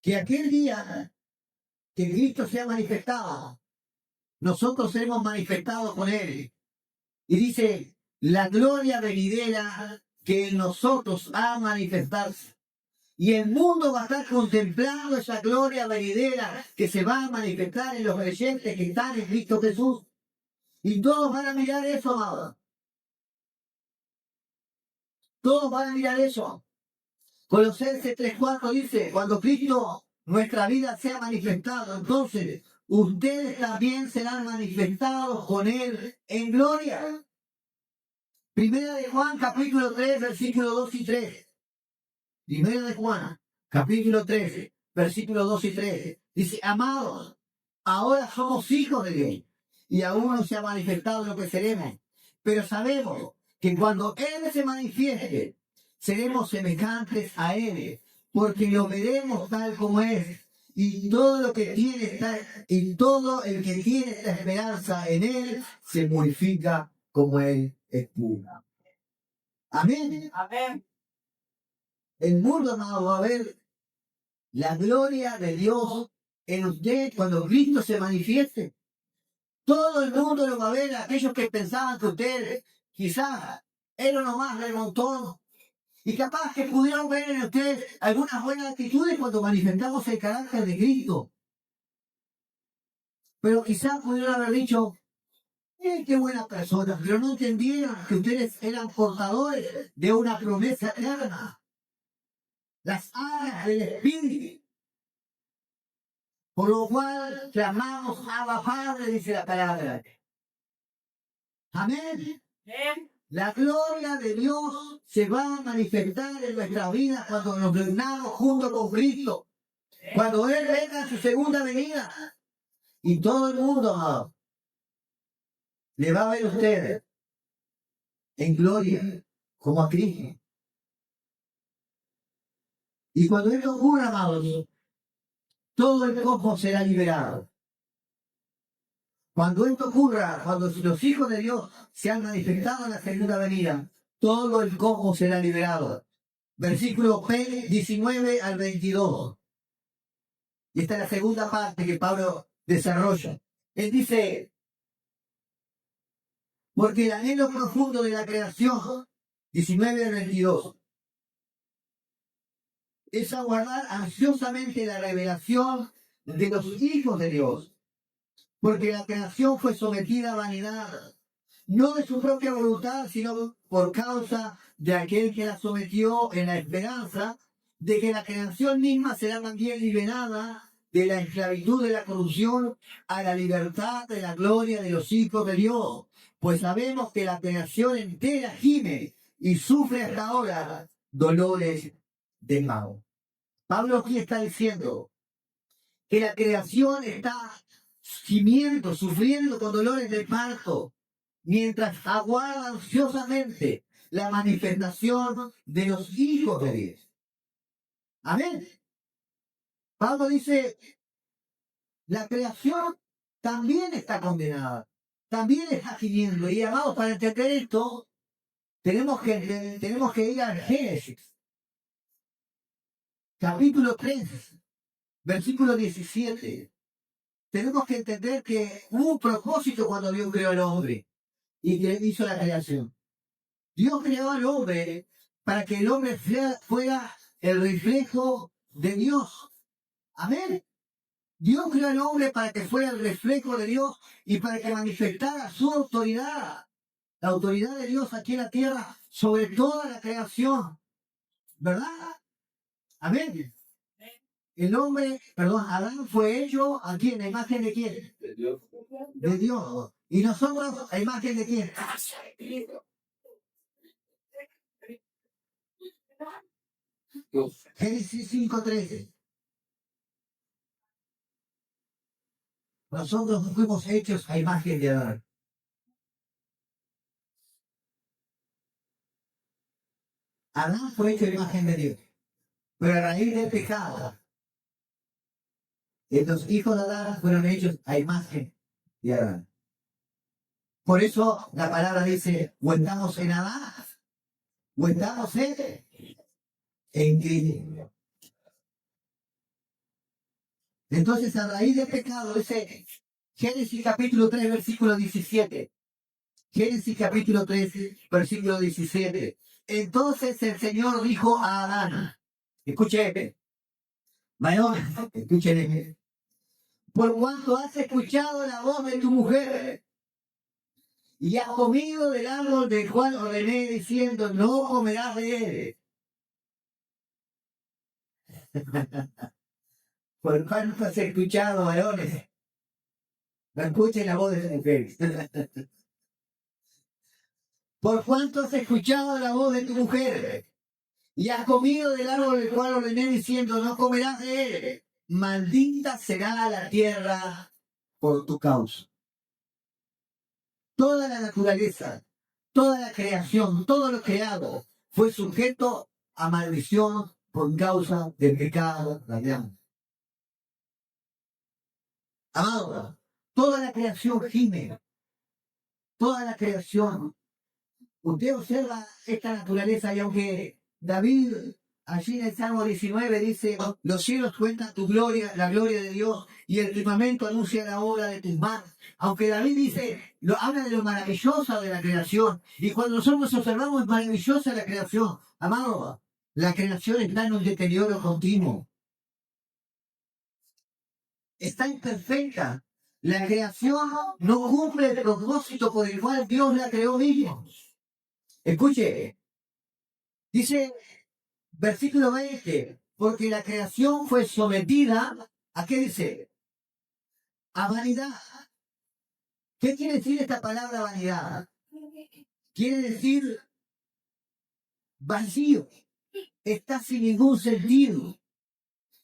[SPEAKER 1] que aquel día que Cristo se ha manifestado, nosotros seremos manifestados con Él. Y dice, la gloria venidera que en nosotros ha manifestado. Y el mundo va a estar contemplando esa gloria venidera que se va a manifestar en los creyentes que están en Cristo Jesús. Y todos van a mirar eso, amado. Todos van a mirar eso. Colosenses 3:4 dice, cuando Cristo, nuestra vida, sea manifestado, entonces ustedes también serán manifestados con Él en gloria. Primera de Juan, capítulo 3, versículos 2 y 3. Primera de Juan, capítulo 13, versículos 2 y 3. Dice, amados, ahora somos hijos de Dios y aún no se ha manifestado lo que seremos. Pero sabemos que cuando Él se manifieste, seremos semejantes a Él, porque lo veremos tal como es. Y todo lo que tiene y todo el que tiene esta esperanza en Él se purifica como Él es puro. Amén. Amén. El mundo, amado, va a ver la gloria de Dios en usted cuando Cristo se manifieste. Todo el mundo lo va a ver, aquellos que pensaban que usted quizás era uno más del montón. Y capaz que pudieron ver en usted algunas buenas actitudes cuando manifestamos el carácter de Cristo. Pero quizás pudieron haber dicho, qué buena persona, pero no entendieron que ustedes eran portadores de una promesa eterna. Las alas del Espíritu. Por lo cual clamamos Abba Padre, dice la palabra. Amén. Amén. La gloria de Dios se va a manifestar en nuestras vidas cuando nos reunamos junto con Cristo. Cuando Él venga en su segunda venida. Y todo el mundo, amado, le va a ver a usted en gloria, como a Cristo. Y cuando esto ocurra, amados, todo el cosmos será liberado. Cuando esto ocurra, cuando los hijos de Dios se han manifestado en la segunda venida, todo el cosmos será liberado. Versículo 19 al 22. Y esta es la segunda parte que Pablo desarrolla. Él dice, porque el anhelo profundo de la creación, 19 al 22, es aguardar ansiosamente la revelación de los hijos de Dios. porque la creación fue sometida a vanidad, no de su propia voluntad, sino por causa de aquel que la sometió en la esperanza de que la creación misma será también liberada de la esclavitud de la corrupción a la libertad de la gloria de los hijos de Dios. Pues sabemos que la creación entera gime y sufre hasta ahora dolores de parto. Pablo aquí está diciendo que la creación está gimiendo, sufriendo con dolores de parto, mientras aguarda ansiosamente la manifestación de los hijos de Dios. Amén. Pablo dice, la creación también está condenada, también está gimiendo. Y amados, para entender esto, tenemos que ir al Génesis, capítulo 3, versículo 17. Tenemos que entender que hubo un propósito cuando Dios creó al hombre y que hizo la creación. Dios creó al hombre para que el hombre fuera el reflejo de Dios. Amén. Dios creó al hombre para que fuera el reflejo de Dios y para que manifestara su autoridad. La autoridad de Dios aquí en la tierra sobre toda la creación. ¿Verdad? Amén. Adán fue hecho aquí en la imagen de quién? De Dios. De Dios. ¿Y nosotros a imagen de quién? Génesis 5:13. Nosotros fuimos hechos a imagen de Adán. Adán fue hecho a imagen de Dios. Pero a raíz del pecado, los hijos de Adán fueron hechos a imagen de Adán. Por eso la palabra dice, o estamos en Adán, o estamos en Cristo. Entonces, a raíz del pecado, dice Génesis capítulo 3, versículo 17. Génesis capítulo 3, versículo 17. Entonces el Señor dijo a Adán, escuche, varón, escuchen, por cuanto has escuchado la voz de tu mujer y has comido del árbol del cual ordené diciendo, no comerás de él. Por cuanto has escuchado, varones, no escuchen la voz de tu mujer. Por cuanto has escuchado la voz de tu mujer y has comido del árbol del cual ordené diciendo, no comerás de él, maldita será la tierra por tu causa. Toda la naturaleza, toda la creación, todo lo creado fue sujeto a maldición por causa del pecado de Adán. Amado, toda la creación gime, toda la creación. Usted observa esta naturaleza y aunque David allí en el Salmo 19 dice, los cielos cuentan tu gloria, la gloria de Dios, y el firmamento anuncia la obra de tus manos. Aunque David dice, habla de lo maravilloso de la creación, y cuando nosotros observamos es maravillosa la creación. Amado, la creación está en un deterioro continuo. Está imperfecta. La creación no cumple el propósito por el cual Dios la creó mismo. Escuche, dice versículo 20, porque la creación fue sometida, ¿a qué dice? A vanidad. ¿Qué quiere decir esta palabra vanidad? Quiere decir vacío, está sin ningún sentido.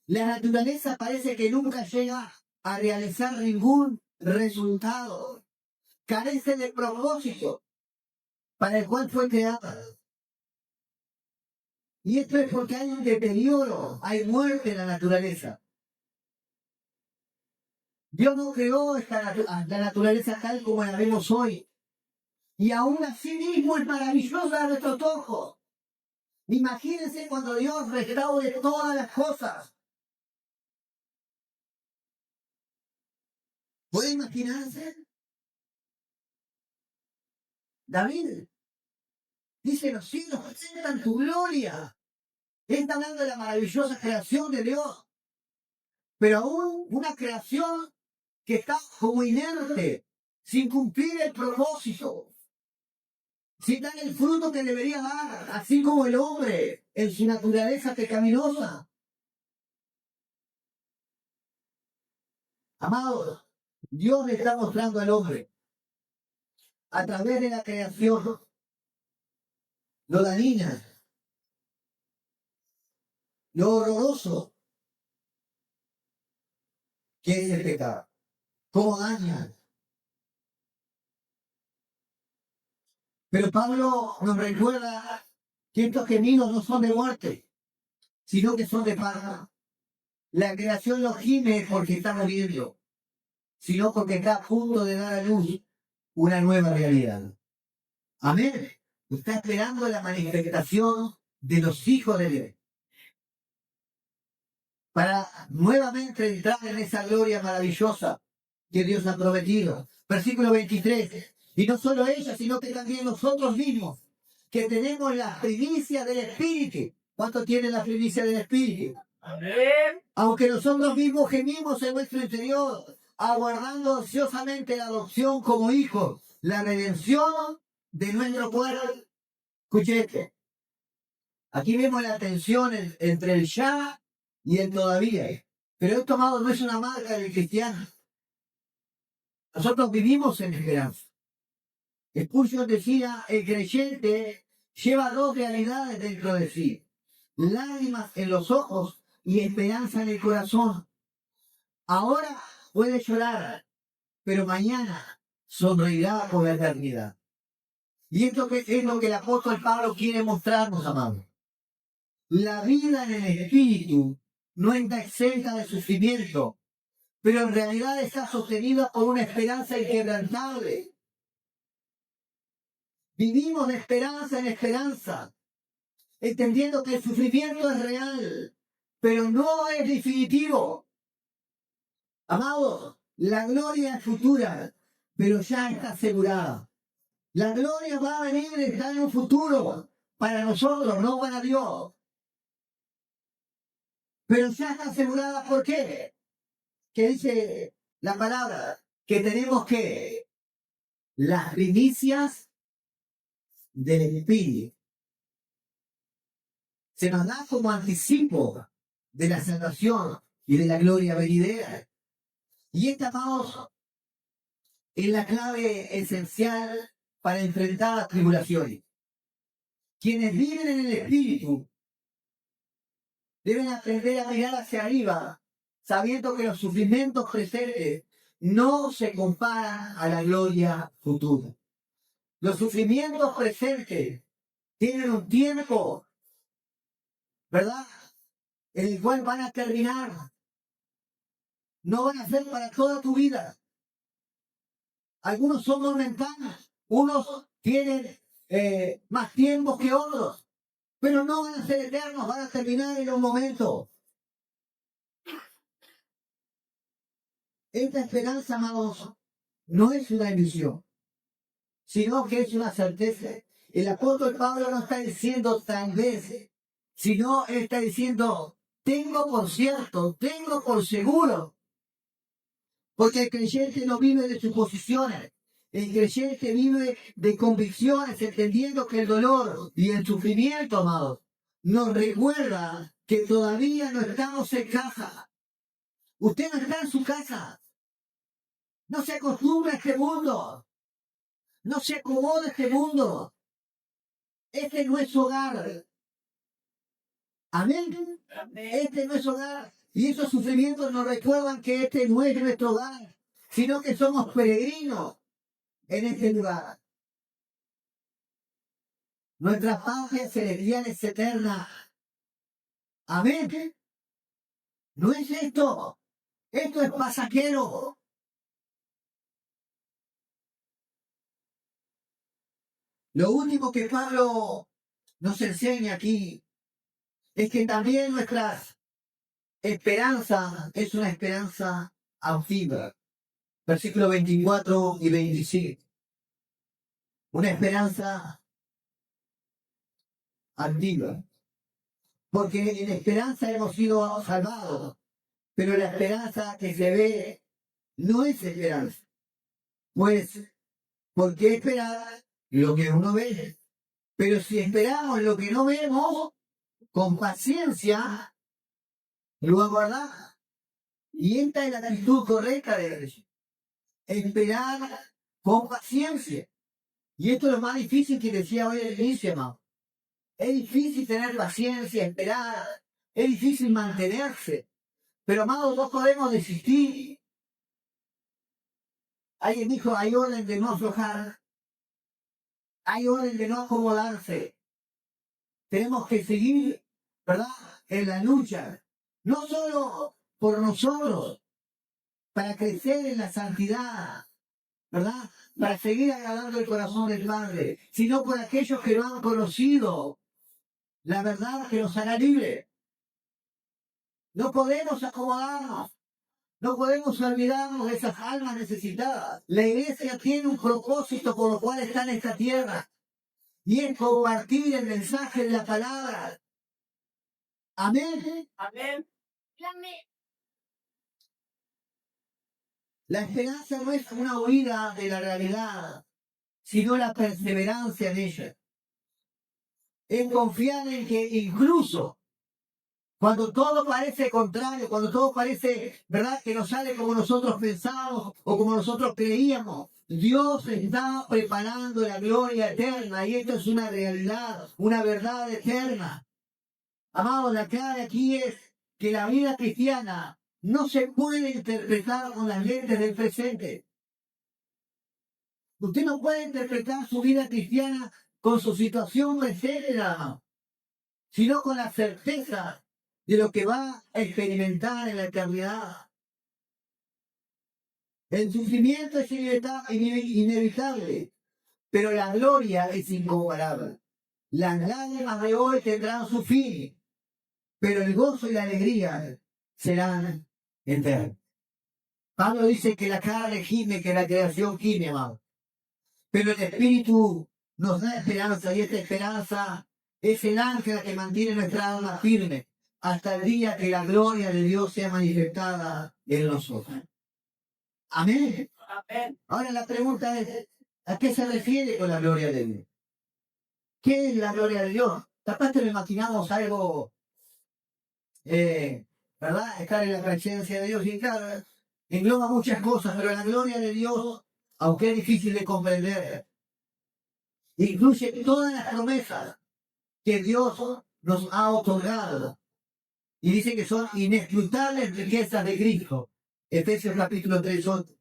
[SPEAKER 1] La naturaleza parece que nunca llega a realizar ningún resultado. Carece de propósito para el cual fue creada. Y esto es porque hay un deterioro, hay muerte en la naturaleza. Dios no creó la naturaleza tal como la vemos hoy. Y aún así mismo es maravillosa a nuestros ojos. Imagínense cuando Dios restaure todas las cosas. ¿Puede imaginarse? David dice, los cielos presentan tu gloria. Está hablando de la maravillosa creación de Dios. Pero aún una creación que está como inerte, sin cumplir el propósito, sin dar el fruto que debería dar, así como el hombre en su naturaleza pecaminosa. Amados, Dios le está mostrando al hombre a través de la creación lo dañina, lo horroroso que es el pecado, cómo daña. Pero Pablo nos recuerda que estos gemidos no son de muerte, sino que son de paz. La creación no gime porque está muriendo, sino porque está a punto de dar a luz una nueva realidad. Amén. Está esperando la manifestación de los hijos de Dios para nuevamente entrar en esa gloria maravillosa que Dios ha prometido. Versículo 23. Y no solo ella, sino que también nosotros mismos, que tenemos la primicia del Espíritu. ¿Cuánto tiene la primicia del Espíritu? Amén. Aunque nosotros mismos gemimos en nuestro interior, aguardando ansiosamente la adopción como hijos, la redención de nuestro cuerpo. Escuche esto. Aquí vemos la tensión entre el ya y el todavía. Pero esto, amado, no es una marca del cristiano. Nosotros vivimos en esperanza. Spurgeon decía, el creyente lleva dos realidades dentro de sí. Lágrimas en los ojos y esperanza en el corazón. Ahora puede llorar, pero mañana sonreirá por la eternidad. Y esto es lo que el apóstol Pablo quiere mostrarnos, amados. La vida en el Espíritu no está exenta de sufrimiento, pero en realidad está sostenida por una esperanza inquebrantable. Vivimos de esperanza en esperanza, entendiendo que el sufrimiento es real, pero no es definitivo. Amados, la gloria es futura, pero ya está asegurada. La gloria va a venir y está en un futuro para nosotros, no para Dios. Pero ya está asegurada, ¿por qué? Que dice la palabra, que tenemos que las primicias del Espíritu. Se nos da como anticipo de la salvación y de la gloria venidera. Y esta, amados, es la clave esencial para enfrentar las tribulaciones. Quienes viven en el Espíritu deben aprender a mirar hacia arriba, sabiendo que los sufrimientos presentes no se comparan a la gloria futura. Los sufrimientos presentes tienen un tiempo, ¿verdad?, en el cual van a terminar. No van a ser para toda tu vida. Algunos son momentanos, unos tienen más tiempo que otros, pero no van a ser eternos, van a terminar en un momento. Esta esperanza, amados, no es una ilusión, sino que es una certeza. El apóstol Pablo no está diciendo tal vez, sino está diciendo, tengo por cierto, tengo por seguro. Porque el creyente no vive de suposiciones. El creyente vive de convicciones, entendiendo que el dolor y el sufrimiento, amados, nos recuerda que todavía no estamos en casa. Usted no está en su casa. No se acostumbra a este mundo. No se acomoda a este mundo. Este no es su hogar. Amén. Este no es su hogar. Y esos sufrimientos nos recuerdan que este no es nuestro hogar, sino que somos peregrinos en este lugar. Nuestra patria celestial es eterna. Amén. No es esto. Esto es pasajero. Lo último que Pablo nos enseña aquí es que también nuestra esperanza es una esperanza antigua. Versículos 24 y 25. Una esperanza antigua. Porque en esperanza hemos sido salvados. Pero la esperanza que se ve no es esperanza. Pues, ¿por qué esperar lo que uno ve? Pero si esperamos lo que no vemos, con paciencia, lo aguardamos. Y esta es la actitud correcta de Dios. Esperar con paciencia. Y esto es lo más difícil que decía hoy el inicio, hermano. Es difícil tener paciencia, esperar. Es difícil mantenerse. Pero, amados, no podemos desistir. Alguien dijo, hay orden de no aflojar. Hay orden de no acomodarse. Tenemos que seguir, ¿verdad?, en la lucha. No solo por nosotros, para crecer en la santidad, ¿verdad?, para seguir agradando el corazón del Padre, sino por aquellos que no han conocido la verdad que nos hará libre. No podemos acomodarnos. No podemos olvidarnos de esas almas necesitadas. La iglesia tiene un propósito por lo cual está en esta tierra. Y es compartir el mensaje de la palabra. Amén.
[SPEAKER 2] Amén.
[SPEAKER 1] La esperanza no es una huida de la realidad, sino la perseverancia en ella. Es confiar en que incluso cuando todo parece contrario, cuando todo parece, ¿verdad?, que no sale como nosotros pensábamos o como nosotros creíamos, Dios está preparando la gloria eterna y esto es una realidad, una verdad eterna. Amados, la clave aquí es que la vida cristiana no se puede interpretar con las lentes del presente. Usted no puede interpretar su vida cristiana con su situación presente, sino con la certeza de lo que va a experimentar en la eternidad. El sufrimiento es inevitable, pero la gloria es incomparable. Las lágrimas de hoy tendrán su fin, pero el gozo y la alegría serán eternos. Pablo dice que la carne gime, que la creación gime, amado. Pero el Espíritu nos da esperanza y esta esperanza es el ancla que mantiene nuestra alma firme hasta el día que la gloria de Dios sea manifestada en nosotros. Amén.
[SPEAKER 2] Amén.
[SPEAKER 1] Ahora la pregunta es, ¿a qué se refiere con la gloria de Dios? ¿Qué es la gloria de Dios? Capaz que lo imaginamos algo, ¿verdad? Estar en la presencia de Dios y claro, engloba muchas cosas, pero la gloria de Dios, aunque es difícil de comprender, incluye todas las promesas que Dios nos ha otorgado. Y dice que son inescrutables riquezas de Cristo. Efesios capítulo 3, 8.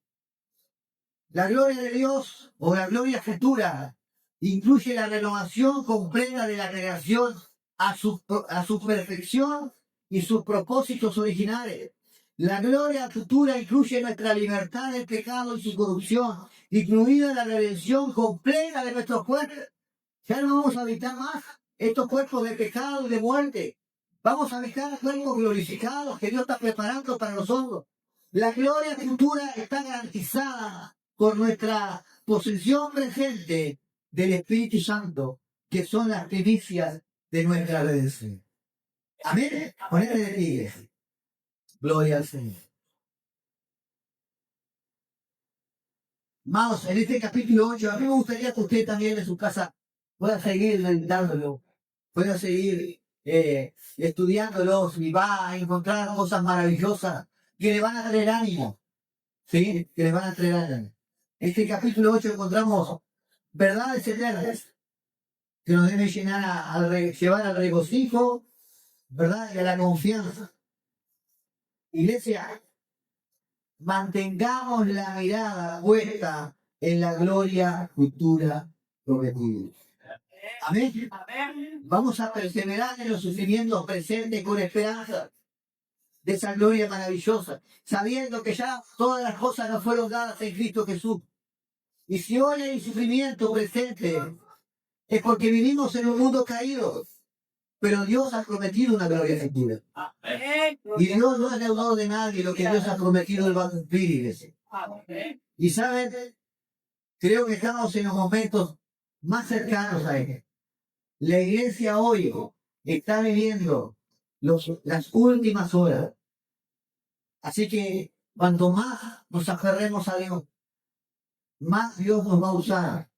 [SPEAKER 1] La gloria de Dios o la gloria futura incluye la renovación completa de la creación a su perfección y sus propósitos originales. La gloria futura incluye nuestra libertad del pecado y su corrupción, incluida la redención completa de nuestros cuerpos. Ya no vamos a habitar más estos cuerpos de pecado y de muerte. Vamos a habitar cuerpos glorificados que Dios está preparando para nosotros. La gloria futura está garantizada por nuestra posesión presente del Espíritu Santo, que son las primicias de nuestra redención. Amén. Ponete de pie. Gloria al Señor. Vamos, en este capítulo 8, a mí me gustaría que usted también en su casa pueda seguir meditándolo, pueda seguir estudiándolos y va a encontrar cosas maravillosas que le van a traer ánimo, ¿sí? Que le van a traer ánimo. En este capítulo 8 encontramos verdades eternas que nos deben llevar al regocijo, ¿verdad? Y a la confianza. Iglesia, mantengamos la mirada puesta en la gloria futura prometida. Amén.
[SPEAKER 2] Amén.
[SPEAKER 1] Vamos a perseverar en los sufrimientos presentes con esperanza de esa gloria maravillosa, sabiendo que ya todas las cosas nos fueron dadas en Cristo Jesús. Y si hoy hay sufrimiento presente, es porque vivimos en un mundo caído. Pero Dios ha prometido una gloria futura.
[SPEAKER 2] Amén.
[SPEAKER 1] Y Dios no ha deudado de nadie, lo que Dios ha prometido Él va a cumplir, iglesia.
[SPEAKER 2] Amén.
[SPEAKER 1] Y saben, creo que estamos en los momentos más cercanos a Él. La iglesia hoy está viviendo las últimas horas. Así que Cuanto más nos aferremos a Dios, más Dios nos va a usar,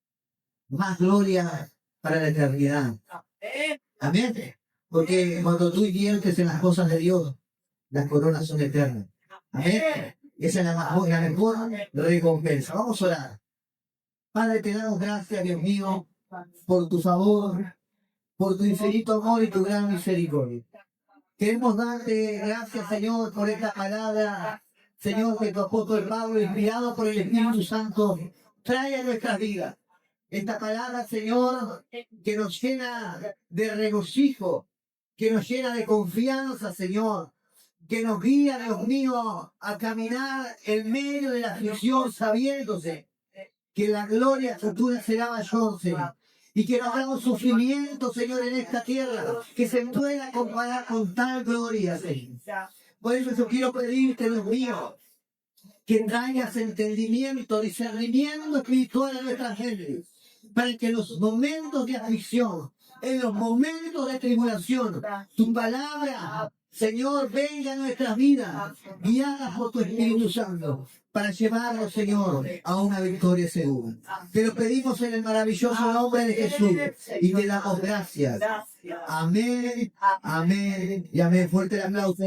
[SPEAKER 1] más gloria para la eternidad. Amén. Porque cuando tú inviertes en las cosas de Dios, las coronas son eternas. Amén. Esa es la mejor recompensa. Vamos a orar. Padre, te damos gracias, Dios mío, por tu favor, por tu infinito amor y tu gran misericordia. Queremos darte gracias, Señor, por esta palabra, Señor, que tu apóstol Pablo, inspirado por el Espíritu Santo, trae a nuestras vidas. Esta palabra, Señor, que nos llena de regocijo, que nos llena de confianza, Señor, que nos guía, Dios mío, a caminar en medio de la aflicción, sabiéndose que la gloria futura será mayor, Señor. Y que no habrá un sufrimiento, Señor, en esta tierra, que se pueda comparar con tal gloria, Señor. Por eso yo quiero pedirte, Dios mío, que traigas entendimiento, discernimiento espiritual a nuestra gente, para que en los momentos de aflicción, en los momentos de tribulación, tu palabra, Señor, venga a nuestras vidas, guiadas por tu Espíritu Santo, para llevarnos, Señor, a una victoria segura. Te lo pedimos en el maravilloso nombre de Jesús y te damos gracias. Amén, amén y amén. Fuerte el aplauso.